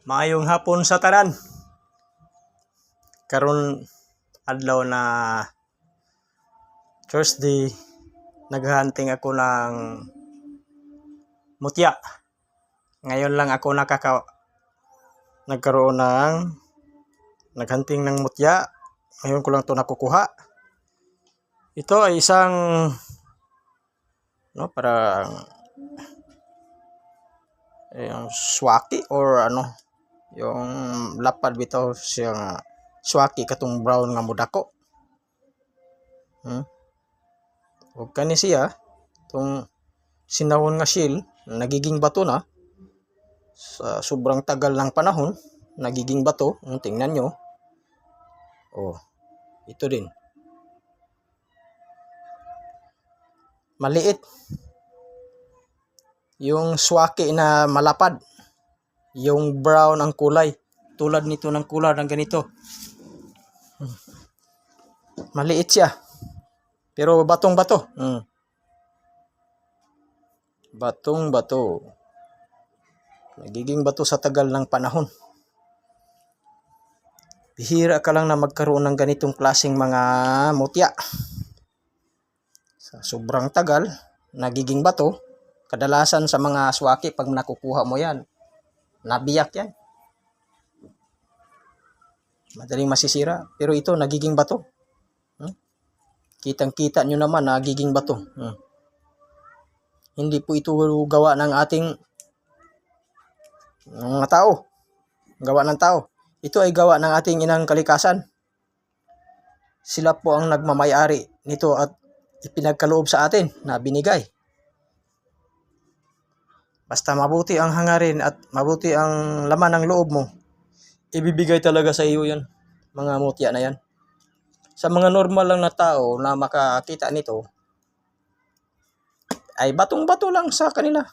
Maayong hapon sa tanan. Karon adlaw na Thursday, naghahunting ako ng mutya. Ngayon lang ako nagkaroon ng naghunting ng mutya. Ngayon ko lang 'to nakukuha. Ito ay isang parang yung swaki or yung lapad bitaw siya swaki katong brown nga mudako. Ug kani siya tong sinawon nga shell nagiging bato na sa sobrang tagal ng panahon, nagiging bato. Tingnan nyo. Ito din. Maliit. Yung swaki na malapad. Yung brown ang kulay. Tulad nito ng kulay ng ganito. Maliit siya. Pero batong-bato. Batong-bato. Nagiging bato sa tagal ng panahon. Bihira ka lang na magkaroon ng ganitong klaseng mga mutya. Sa sobrang tagal, nagiging bato. Kadalasan sa mga swaki, pag nakukuha mo yan, nabiyak yan. Madaling masisira. Pero ito, nagiging bato. Kitang-kita nyo naman, nagiging bato. Hindi po ito gawa ng ating mga tao. Gawa ng tao. Ito ay gawa ng ating inang kalikasan. Sila po ang nagmamayari nito at ipinagkaloob sa atin na binigay. Basta mabuti ang hangarin at mabuti ang laman ng loob mo, ibibigay talaga sa iyo yan, mga mutya na yan. Sa mga normal lang na tao na makakita nito, ay batong-bato lang sa kanila.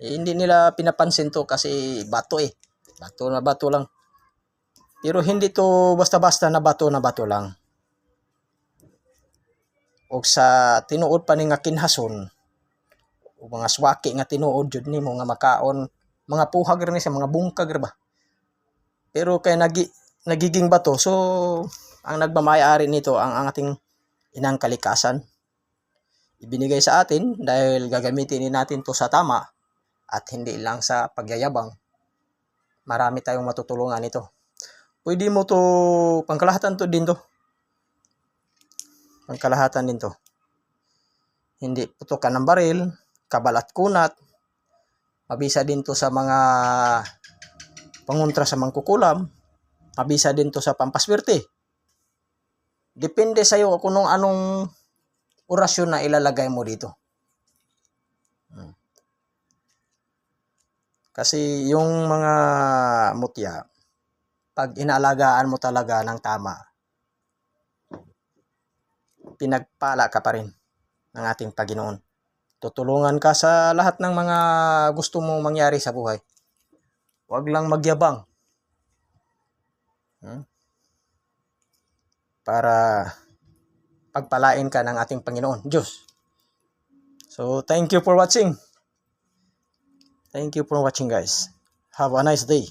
Hindi nila pinapansin to kasi bato Bato na bato lang. Pero hindi to basta-basta na bato lang. O sa tinuod pa ni nga kinhason, o mga swaki nga tinuod jud nimo nga makaon, mga puhag rin siya, mga bungkag rin ba. Pero kay nagiging bato, so ang nagmamayari nito ang ating inang kalikasan. Ibinigay sa atin dahil gagamitin natin to sa tama at hindi lang sa pagyayabang. Marami tayong matutulungan nito. Pwede mo to pangkalahatan to din to. Pangkalahatan din to. Hindi putukan ng baril, kabalat kunat. Mabisa din to sa mga pangontra sa mangkukulam. Mabisa din to sa pampaswerte. Depende sa iyo kung anong orasyon na ilalagay mo dito. Kasi yung mga mutya, pag inaalagaan mo talaga ng tama, pinagpala ka pa rin ng ating Panginoon. Tutulungan ka sa lahat ng mga gusto mong mangyari sa buhay. Huwag lang magyabang. Para pagpalain ka ng ating Panginoon, Diyos. So, thank you for watching. Thank you for watching, guys. Have a nice day.